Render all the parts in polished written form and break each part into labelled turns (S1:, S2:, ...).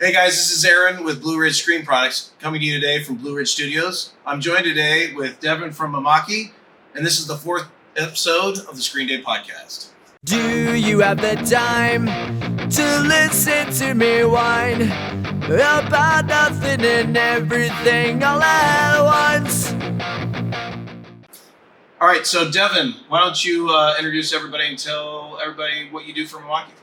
S1: Hey guys, this is Aaron with Blue Ridge Screen Products coming to you today from Blue Ridge Studios. I'm joined today with Devon from Mimaki, and this is the 4th episode of the Screendaypodcast.
S2: Do you have the time to listen to me whine about nothing and everything all at once?
S1: All right, so Devon, why don't you introduce everybody and tell everybody what you do for Mimaki?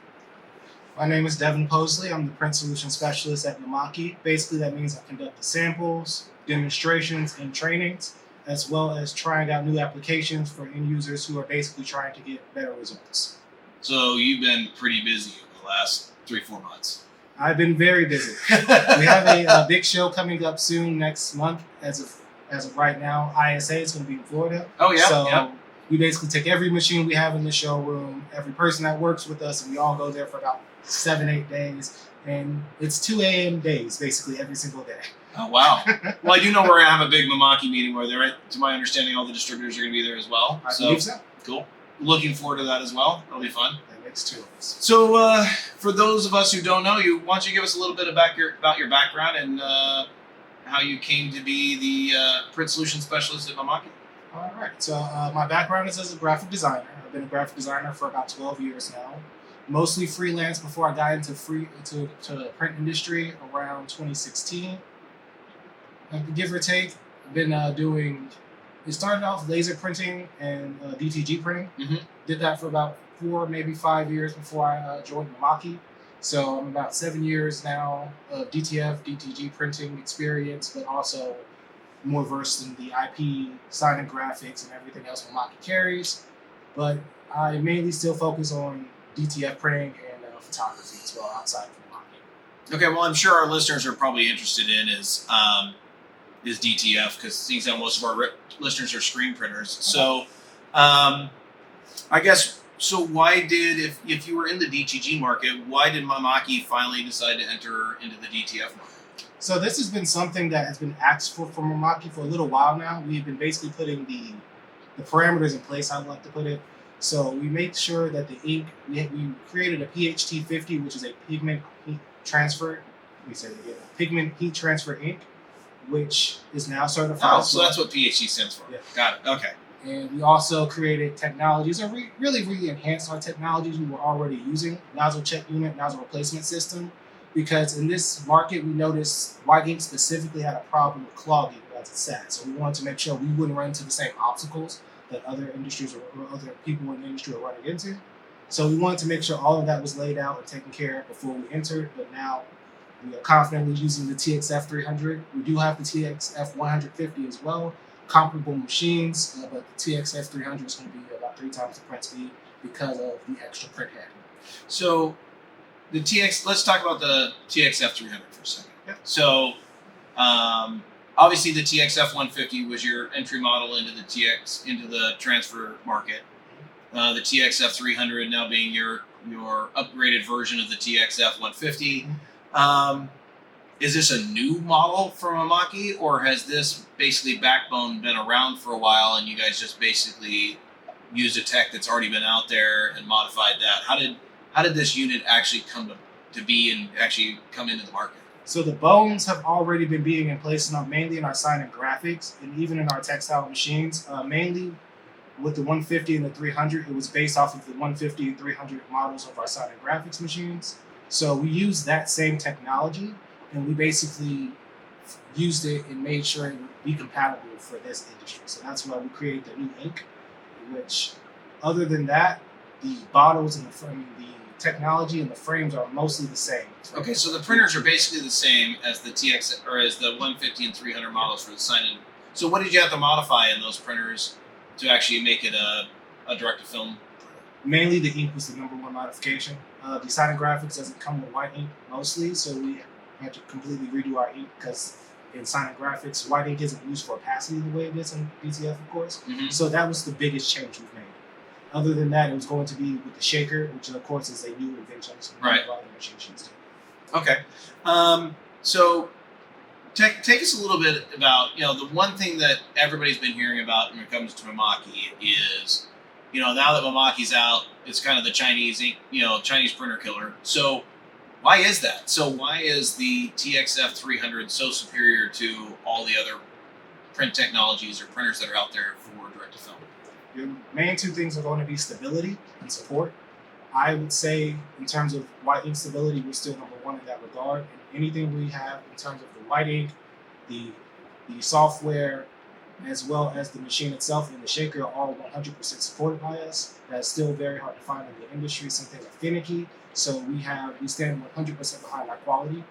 S3: My name is Devon Posly. I'm the print solution specialist at Mimaki. Basically, that means I conduct the samples, demonstrations, and trainings, as well as trying out new applications for end users who are basically trying to get better results.
S1: So you've been pretty busy over the last 3-4 months.
S3: I've been very busy. We have a big show coming up soon next month. As of right now, ISA is going to be in Florida.
S1: Oh yeah.
S3: So we basically take every machine we have in the showroom, every person that works with us, and we all go there for about 7-8 days, and it's 2 a.m. days basically every single day.
S1: Oh wow. Well, I do know we're gonna have a big Mimaki meeting where they're, to my understanding, all the distributors are gonna be there as well.
S3: I believe so.
S1: Cool. Looking forward to that as well. That'll be fun.
S3: That makes 2 of us.
S1: So for those of us who don't know you, why don't you give us a little bit about your background and how you came to be the print solution specialist at Mimaki?
S3: All right. So my background is as a graphic designer. I've been a graphic designer for about 12 years now. Mostly freelance before I got into the print industry around 2016. Give or take, I've been it started off laser printing and DTG printing.
S1: Mm-hmm.
S3: Did that for about 4, maybe 5 years before I joined Mimaki. So I'm about 7 years now of DTF, DTG printing experience, but also more versed in the IP, sign and graphics, and everything else Mimaki carries. But I mainly still focus on DTF printing and photography as well outside of Mimaki.
S1: Okay, well, I'm sure our listeners are probably interested in is DTF, because seems that most of our listeners are screen printers. So, I guess, so why did, if you were in the DTG market, why did Mimaki finally decide to enter into the DTF market?
S3: So this has been something that has been asked for from Mimaki for a little while now. We've been basically putting the parameters in place, I'd like to put it. So we made sure that the ink, we created a PHT50, which is a pigment heat transfer. Pigment heat transfer ink, which is now certified.
S1: Oh, so that's what PHT stands for.
S3: Yeah.
S1: Got it. Okay.
S3: And we also created technologies, or really enhanced our technologies we were already using. Nozzle check unit, nozzle replacement system. Because in this market, we noticed white ink specifically had a problem with clogging as it sat. So we wanted to make sure we wouldn't run into the same obstacles that other industries or other people in the industry are running into. So we wanted to make sure all of that was laid out and taken care of before we entered, but now we are confidently using the TXF 300. We do have the TXF 150 as well, comparable machines, but the TXF 300 is going to be about 3 times the print speed because of the extra print head.
S1: So let's talk about the TXF 300 for a second.
S3: Yep.
S1: So, obviously, the TXF 150 was your entry model into the transfer market. The TXF 300 now being your upgraded version of the TXF 150. Is this a new model from Mimaki, or has this basically backbone been around for a while and you guys just basically used a tech that's already been out there and modified that? How did this unit actually come to be and actually come into the market?
S3: So the bones have already been being in place mainly in our sign and graphics and even in our textile machines. Mainly with the 150 and the 300, it was based off of the 150 and 300 models of our sign and graphics machines. So we used that same technology and we basically used it and made sure it would be compatible for this industry. So that's why we created the new ink, which other than that, the bottles and the technology and the frames are mostly the same.
S1: Okay, so the printers are basically the same as the TX or as the 150 and 300 models for the sign-in. So what did you have to modify in those printers to actually make it a direct-to-film printer?
S3: Mainly the ink was the number one modification. The sign and graphics doesn't come with white ink mostly, so we had to completely redo our ink because in sign and graphics, white ink isn't used for opacity the way it is in DTF, of course.
S1: Mm-hmm.
S3: So that was the biggest change we've made. Other than that, it was going to be with the shaker, which of course is a new invention. So
S1: right.
S3: Other machines used it.
S1: Okay. So take us a little bit about, the one thing that everybody's been hearing about when it comes to Mimaki is, now that Mimaki's out, it's kind of the Chinese ink, Chinese printer killer. So Why is that? So why is the TXF 300 so superior to all the other print technologies or printers that are out there for direct to film?
S3: Your main two things are going to be stability and support. I would say in terms of white ink stability, we're still number one in that regard. And anything we have in terms of the white ink, the software, as well as the machine itself and the shaker are all 100% supported by us. That's still very hard to find in the industry, something like finicky. So we stand 100% behind our quality,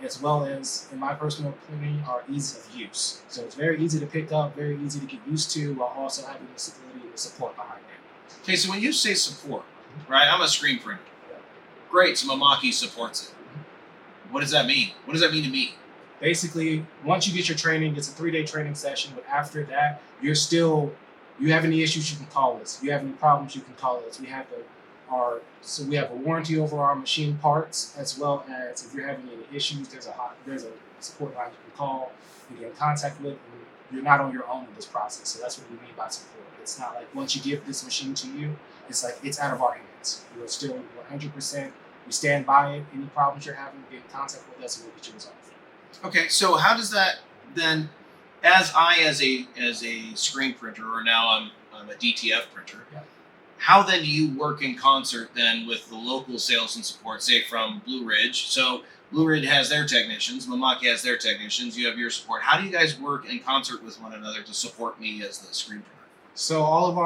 S3: as well as, in my personal opinion, our ease of use. So it's very easy to pick up, very easy to get used to, while also having the stability and the support behind it.
S1: Okay, so when you say support, right? I'm a screen printer.
S3: Yeah.
S1: Great, so Mimaki supports it. What does that mean? What does that mean to me?
S3: Basically, once you get your training, it's a 3-day training session, but after that, you have any issues, you can call us. You have any problems, you can call us. We have a warranty over our machine parts, as well as if you're having any issues, there's a support line you can call, you get in contact with, and you're not on your own in this process. So that's what we mean by support. It's not like once you give this machine to you, it's like it's out of our hands. You're still 100%. We stand by it. Any problems you're having, get in contact with us, and we'll get you resolved.
S1: Okay, so how does that then, as a screen printer, or now I'm a DTF printer,
S3: Yeah.
S1: how then do you work in concert then with the local sales and support, say from Blue Ridge? So Blue Ridge has their technicians, Mimaki has their technicians, you have your support. How do you guys work in concert with one another to support me as the screen printer?
S3: So all of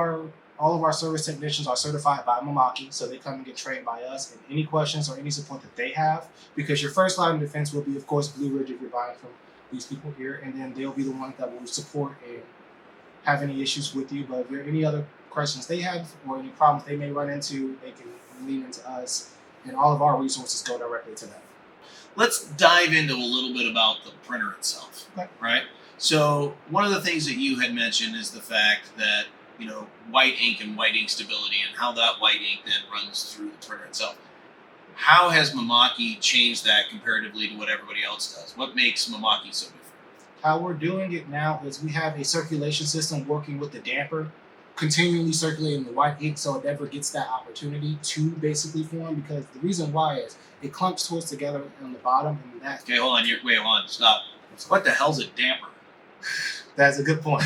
S3: our service technicians are certified by Mimaki, so they come and get trained by us. And any questions or any support that they have, because your first line of defense will be, of course, Blue Ridge if you're buying from these people here, and then they'll be the ones that will support and have any issues with you. But if there are any other questions they have or any problems they may run into, they can lean into us, and all of our resources go directly to them.
S1: Let's dive into a little bit about the printer itself,
S3: Okay.
S1: right? So one of the things that you had mentioned is the fact that, white ink and white ink stability and how that white ink then runs through the printer itself. How has Mimaki changed that comparatively to what everybody else does? What makes Mimaki so different?
S3: How we're doing it now is we have a circulation system working with the damper, continually circulating the white ink so it never gets that opportunity to basically form, because the reason why is it clumps towards together on the bottom, and that...
S1: Okay, hold on, stop. What the hell's a damper?
S3: That's a good point.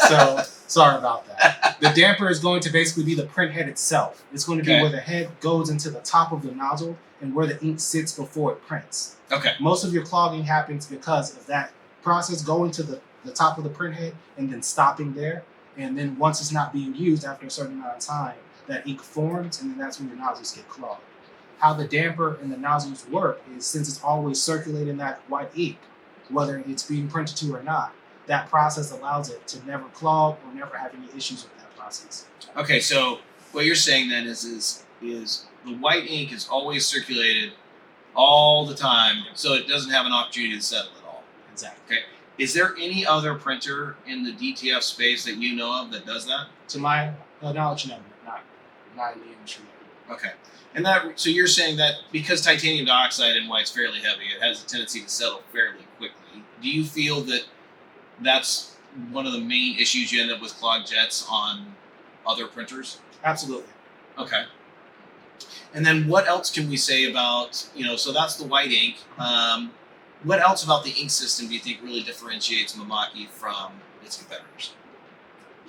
S3: So, sorry about that. The damper is going to basically be the print head itself. It's going to be
S1: Okay.
S3: where the head goes into the top of the nozzle and where the ink sits before it prints.
S1: Okay.
S3: Most of your clogging happens because of that process going to the top of the print head and then stopping there. And then once it's not being used after a certain amount of time, that ink forms, and then that's when your nozzles get clogged. How the damper and the nozzles work is, since it's always circulating that white ink, whether it's being printed to or not, that process allows it to never clog or never have any issues with that process.
S1: Okay, so what you're saying then is the white ink is always circulated all the time, so it doesn't have an opportunity to settle at all.
S3: Exactly.
S1: Okay. Is there any other printer in the DTF space that you know of that does that?
S3: To my knowledge, no, not in the industry.
S1: Okay. And so you're saying that because titanium dioxide in white's fairly heavy, it has a tendency to settle fairly quickly. Do you feel that that's one of the main issues you end up with clogged jets on other printers?
S3: Absolutely.
S1: Okay. And then what else can we say about, so that's the white ink. What else about the ink system do you think really differentiates Mimaki from its competitors?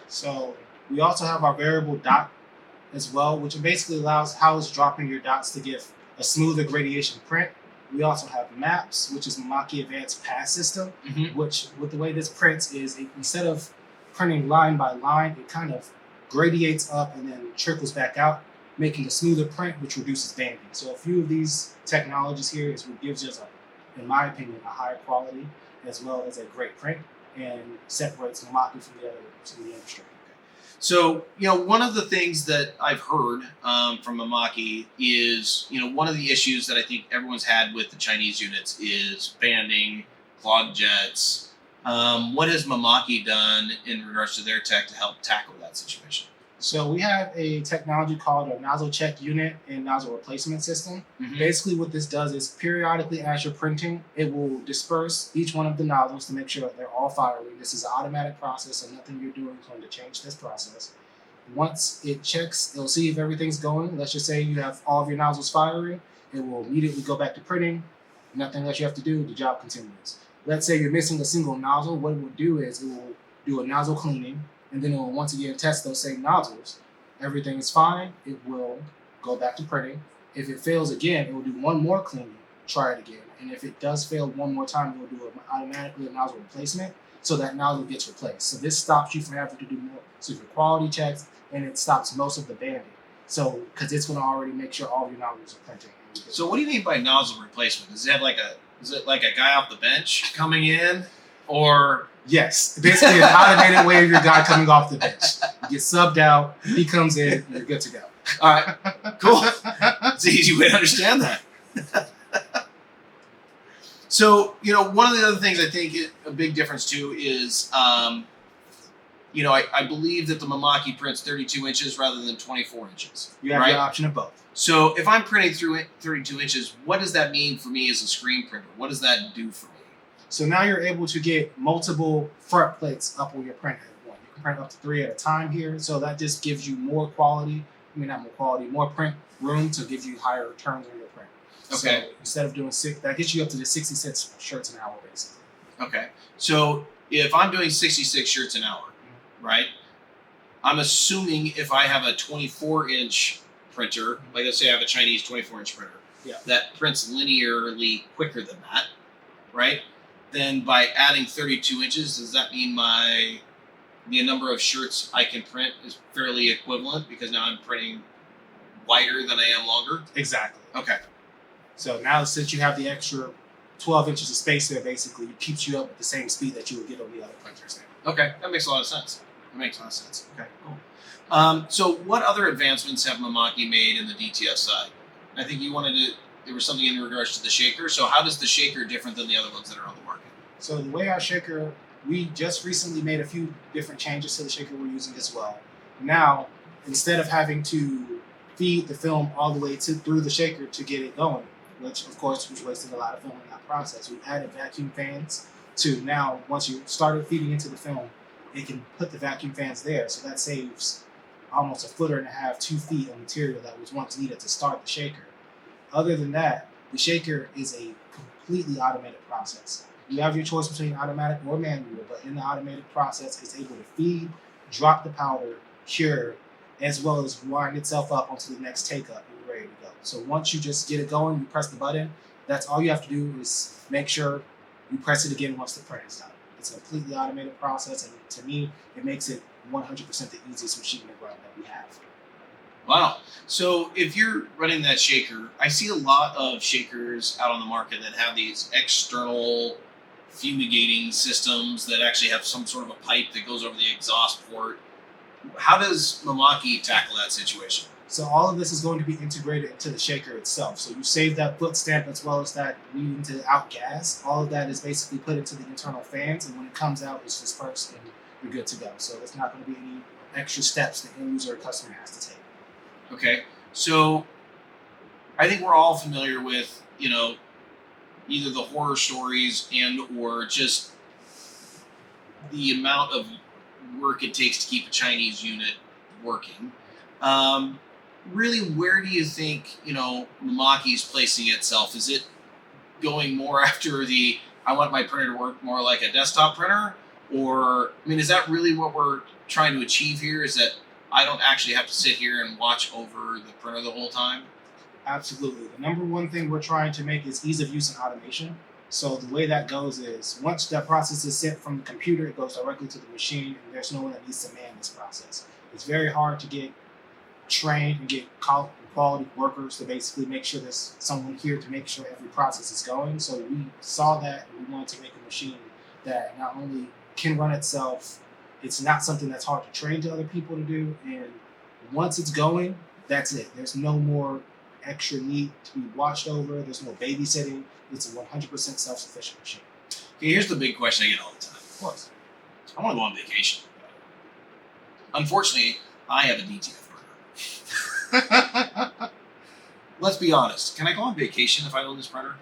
S3: So we also have our variable dot as well, which basically allows how it's dropping your dots to give a smoother gradation print. We also have MAPS, which is Mimaki Advanced Pass System, which with the way this prints is instead of printing line by line, it kind of gradiates up and then trickles back out, making a smoother print, which reduces banding. So a few of these technologies here is what gives us, in my opinion, a higher quality as well as a great print and separates Mimaki from the industry.
S1: So, one of the things that I've heard from Mimaki is, one of the issues that I think everyone's had with the Chinese units is banding, clogged jets. What has Mimaki done in regards to their tech to help tackle that situation?
S3: So we have a technology called a nozzle check unit and nozzle replacement system. Basically what this does is periodically as you're printing, it will disperse each one of the nozzles to make sure that they're all firing. This is an automatic process, so nothing you're doing is going to change this process. Once it checks, it'll see if everything's going. Let's just say you have all of your nozzles firing. it will immediately go back to printing. Nothing else you have to do. The job continues. Let's say you're missing a single nozzle. What it will do is it will do a nozzle cleaning, and then it will once again test those same nozzles. Everything is fine. It will go back to printing. If it fails again, it will do one more cleaning, try it again. And if it does fail one more time, it will do automatically a nozzle replacement, so that nozzle gets replaced. So this stops you from having to do more super quality checks, and it stops most of the banding. So, because it's going to already make sure all of your nozzles are printing.
S1: So what do you mean by nozzle replacement? Is it like a guy off the bench coming in, or?
S3: Yes, basically an automated way of your guy coming off the bench. You get subbed out, he comes in, you're good to go.
S1: All right, cool. It's an easy way to understand that. So, one of the other things I think a big difference too is, I believe that the Mimaki prints 32 inches rather than 24 inches.
S3: You have the option of both.
S1: So if I'm printing through 32 inches, what does that mean for me as a screen printer? What does that do for me?
S3: So now you're able to get multiple front plates up on your printer at one. You can print up to 3 at a time here. So that just gives you more quality. Not more quality, more print room to give you higher returns on your print.
S1: Okay.
S3: So instead of doing 6, that gets you up to the 66 shirts an hour basically.
S1: Okay. So if I'm doing 66 shirts an hour, right? I'm assuming if I have a 24-inch printer, like let's say I have a Chinese 24-inch printer, that prints linearly quicker than that, right? Then by adding 32 inches, does that mean the number of shirts I can print is fairly equivalent because now I'm printing wider than I am longer?
S3: Exactly.
S1: Okay.
S3: So now since you have the extra 12 inches of space there, basically, it keeps you up at the same speed that you would get on the other printers there.
S1: Okay, that makes a lot of sense. Okay, cool. So what other advancements have Mimaki made in the DTF side? I think there was something in regards to the shaker. So how does the shaker different than the other ones that are on the market?
S3: So the way our shaker, we just recently made a few different changes to the shaker we're using as well. Now, instead of having to feed the film all the way through the shaker to get it going, which of course was wasting a lot of film in that process, we added vacuum fans to now, once you started feeding into the film, it can put the vacuum fans there. So that saves almost 1.5 feet, 2 feet of material that was once needed to start the shaker. Other than that, the shaker is a completely automated process. You have your choice between automatic or manual, but in the automated process, it's able to feed, drop the powder, cure, as well as wind itself up onto the next take up and you're ready to go. So once you just get it going, you press the button, that's all you have to do is make sure you press it again once the print is done. It's a completely automated process, and to me, it makes it 100% the easiest machine to run that we have.
S1: Wow. So if you're running that shaker, I see a lot of shakers out on the market that have these external fumigating systems that actually have some sort of a pipe that goes over the exhaust port. How does Mimaki tackle that situation?
S3: So all of this is going to be integrated into the shaker itself. So you save that foot stamp as well as that needing to outgas. All of that is basically put into the internal fans, and when it comes out, it's dispersed and you're good to go. So there's not going to be any extra steps the end user or customer has to take.
S1: Okay, so I think we're all familiar with, either the horror stories and or just the amount of work it takes to keep a Chinese unit working. Really, where do you think, Mimaki's placing itself? Is it going more after I want my printer to work more like a desktop printer? Or, is that really what we're trying to achieve here? Is that I don't actually have to sit here and watch over the printer the whole time?
S3: Absolutely. The number one thing we're trying to make is ease of use and automation. So the way that goes is once that process is sent from the computer, it goes directly to the machine, and there's no one that needs to man this process. It's very hard to get trained and get quality workers to basically make sure there's someone here to make sure every process is going. So we saw that, and we wanted to make a machine that not only can run itself, it's not something that's hard to train to other people to do, and once it's going, that's it. There's no more extra need to be watched over. There's no babysitting. It's a 100% self-sufficient machine.
S1: Okay, here's the big question I get all the time.
S3: Of course.
S1: I want to go on vacation. Unfortunately, I have a DTF printer. Let's be honest. Can I go on vacation if I own this printer?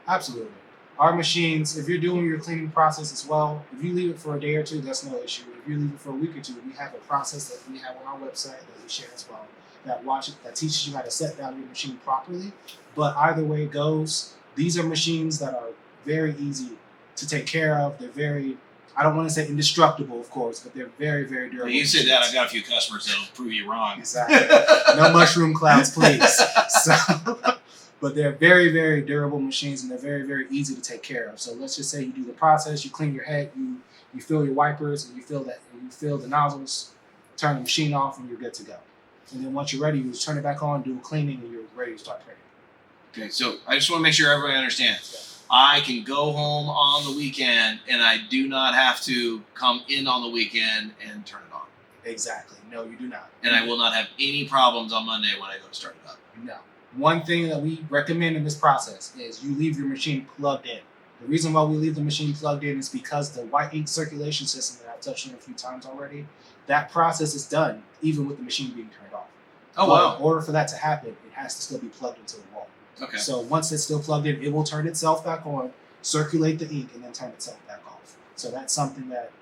S3: Absolutely. Our machines, if you're doing your cleaning process as well, if you leave it for a day or two, that's no issue. If you leave it for a week or two, we have a process that we have on our website that we share as well. that teaches you how to set down your machine properly. But either way it goes, these are machines that are very easy to take care of. They're very, I don't want to say indestructible, of course, but they're very, very durable.
S1: Well, you said that, I've got a few customers that'll prove you wrong.
S3: Exactly. No mushroom clouds, please. So, but they're very, very durable machines, and they're very, very easy to take care of. So let's just say you do the process, you clean your head, you fill your wipers, and you fill the nozzles, turn the machine off, and you're good to go. And then once you're ready, you just turn it back on, do a cleaning, and you're ready to start printing.
S1: Okay, so I just want to make sure everybody understands. I can go home on the weekend, and I do not have to come in on the weekend and turn it on.
S3: Exactly. No, you do not.
S1: And I will not have any problems on Monday when I go to start it up.
S3: No. One thing that we recommend in this process is you leave your machine plugged in. The reason why we leave the machine plugged in is because the white ink circulation system that I've touched on a few times already, that process is done even with the machine being turned off.
S1: Oh,
S3: but
S1: wow.
S3: In order for that to happen, it has to still be plugged into the wall.
S1: Okay.
S3: So once it's still plugged in, it will turn itself back on, circulate the ink, and then turn itself back off. So that's something that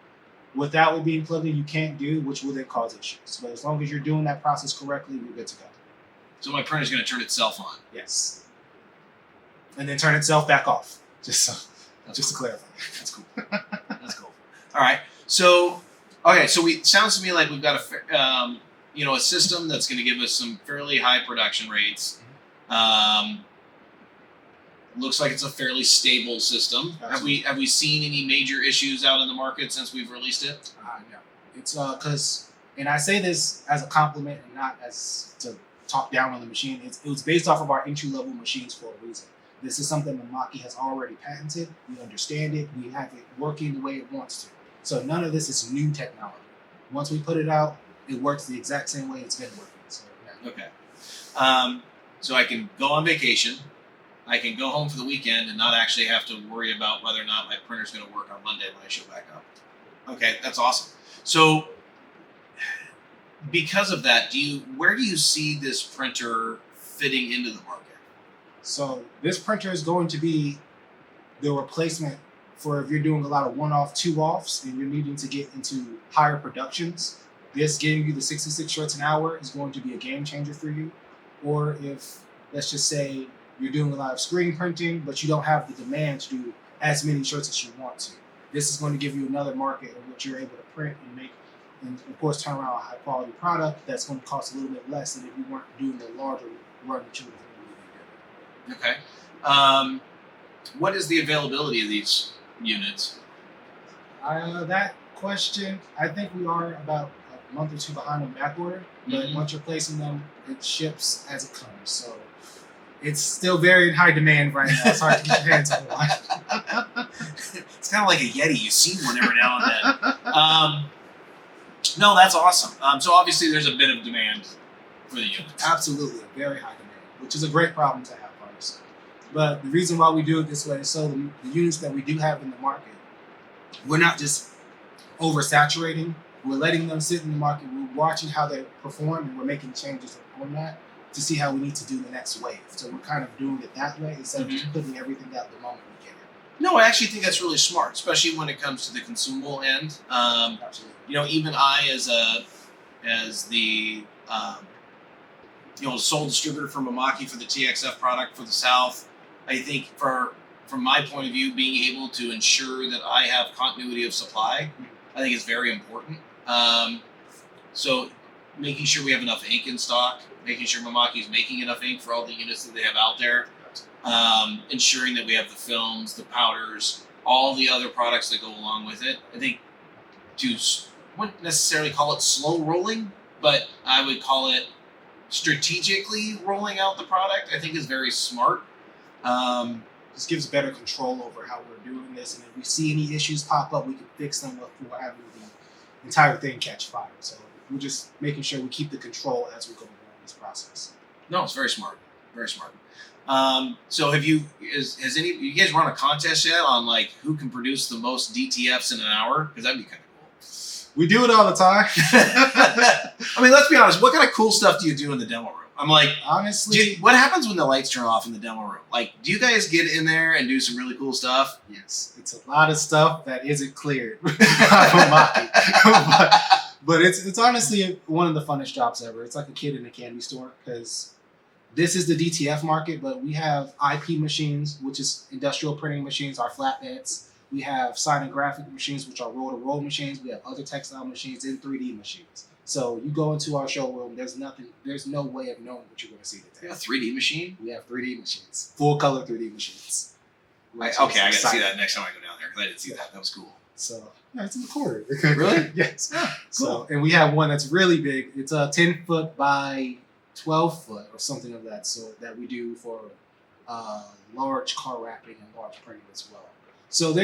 S3: without it being plugged in, you can't do, which will then cause issues. But as long as you're doing that process correctly, you're good to go.
S1: So my printer's going to turn itself on.
S3: Yes. And then turn itself back off. Just to clarify.
S1: That's cool. That's cool. All right. So, okay. So sounds to me like we've got a system that's going to give us some fairly high production rates. Looks like it's a fairly stable system.
S3: Absolutely.
S1: Have we seen any major issues out in the market since we've released it?
S3: No. It's because, and I say this as a compliment and not as to talk down on the machine. It was based off of our entry-level machines for a reason. This is something Mimaki has already patented. We understand it. We have it working the way it wants to. So none of this is new technology. Once we put it out, it works the exact same way it's been working. So, yeah.
S1: Okay. So I can go on vacation. I can go home for the weekend and not actually have to worry about whether or not my printer's going to work on Monday when I show back up. Okay, that's awesome. So because of that, where do you see this printer fitting into the market?
S3: So this printer is going to be the replacement for if you're doing a lot of one-off, two-offs, and you're needing to get into higher productions. This getting you the 66 shirts an hour is going to be a game changer for you. Or if, let's just say, you're doing a lot of screen printing, but you don't have the demand to do as many shirts as you want to. This is going to give you another market in which you're able to print and make, and of course, turn around a high-quality product that's going to cost a little bit less than if you weren't doing the larger run that you would have.
S1: Okay. What is the availability of these units?
S3: That question, I think we are about a month or two behind on back order, but once you're placing them, it ships as it comes. So it's still very in high demand right now. It's hard to get your hands on one.
S1: It's kind of like a Yeti. You see one every now and then. No, that's awesome. So obviously there's a bit of demand for the units.
S3: Absolutely, a very high demand, which is a great problem to have, honestly. But the reason why we do it this way is so the units that we do have in the market, we're not just oversaturating. We're letting them sit in the market. We're watching how they perform, and we're making changes on that to see how we need to do the next wave. So we're kind of doing it that way instead of just putting everything out the moment we get it.
S1: No, I actually think that's really smart, especially when it comes to the consumable end.
S3: Absolutely.
S1: Even I, as the sole distributor for Mimaki for the TXF product for the South, I think from my point of view, being able to ensure that I have continuity of supply, I think is very important. So making sure we have enough ink in stock, making sure Mimaki is making enough ink for all the units that they have out there, ensuring that we have the films, the powders, all the other products that go along with it. I think wouldn't necessarily call it slow rolling, but I would call it strategically rolling out the product, I think is very smart.
S3: This gives better control over how we're doing this, and if we see any issues pop up, we can fix them before having the entire thing catch fire. So we're just making sure we keep the control as we go along this process.
S1: No, it's very smart. Very smart. So you guys run a contest yet on like who can produce the most DTFs in an hour? Because that'd be kind of cool.
S3: We do it all the time.
S1: I mean, let's be honest. What kind of cool stuff do you do in the demo room? I'm like,
S3: honestly,
S1: what happens when the lights turn off in the demo room? Like, do you guys get in there and do some really cool stuff?
S3: Yes, it's a lot of stuff that isn't cleared by Mimaki. But it's honestly one of the funnest jobs ever. It's like a kid in a candy store because this is the DTF market, but we have IP machines, which is industrial printing machines, our flatbeds. We have sign and graphic machines, which are roll-to-roll machines. We have other textile machines and 3D machines. So you go into our showroom, there's no way of knowing what you're going to see today.
S1: You have a 3D machine?
S3: We have 3D machines, full color 3D machines.
S1: I got to see that next time I go down there because I didn't see that. That was cool.
S3: So yeah, it's in the corner.
S1: Really?
S3: Yes.
S1: Yeah, cool.
S3: So, and we have one that's really big. It's a 10-foot by 12-foot or something of that sort that we do for large car wrapping and large printing as well. So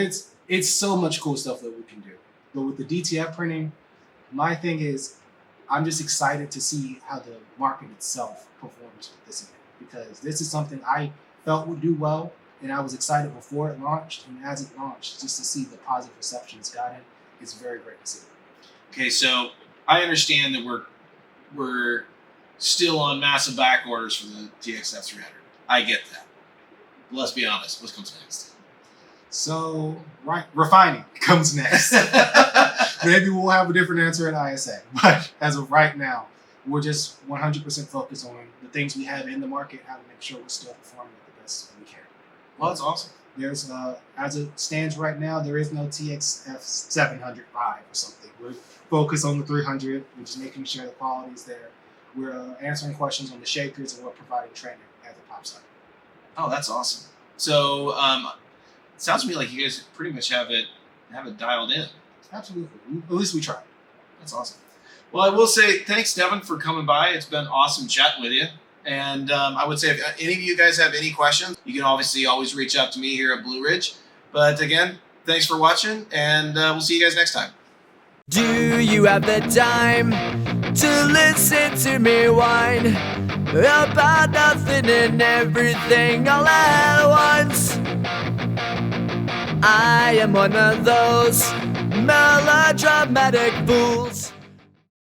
S3: it's so much cool stuff that we can do. But with the DTF printing, my thing is I'm just excited to see how the market itself performs with this event because this is something I felt would do well, and I was excited before it launched, and as it launched, just to see the positive reception it's gotten, it's very great to see.
S1: Okay, so I understand that we're still on massive back orders for the TXF 300. I get that. But let's be honest, what comes next?
S3: So, refining comes next. Maybe we'll have a different answer at ISA, but as of right now, we're just 100% focused on the things we have in the market, how to make sure we're still performing at the best we can.
S1: Well, that's awesome.
S3: There's, as it stands right now, there is no TXF 705 or something. We're focused on the 300. We're just making sure the quality is there. We're answering questions on the shakers, and we're providing training as it pops up.
S1: Oh, that's awesome. So, it sounds to me like you guys pretty much have it dialed in.
S3: Absolutely. At least we try.
S1: That's awesome. Well, I will say thanks, Devon, for coming by. It's been awesome chatting with you. And I would say if any of you guys have any questions, you can obviously always reach out to me here at Blue Ridge. But again, thanks for watching, and we'll see you guys next time.
S2: Do you have the time to listen to me whine about nothing and everything all at once? I am one of those melodramatic fools.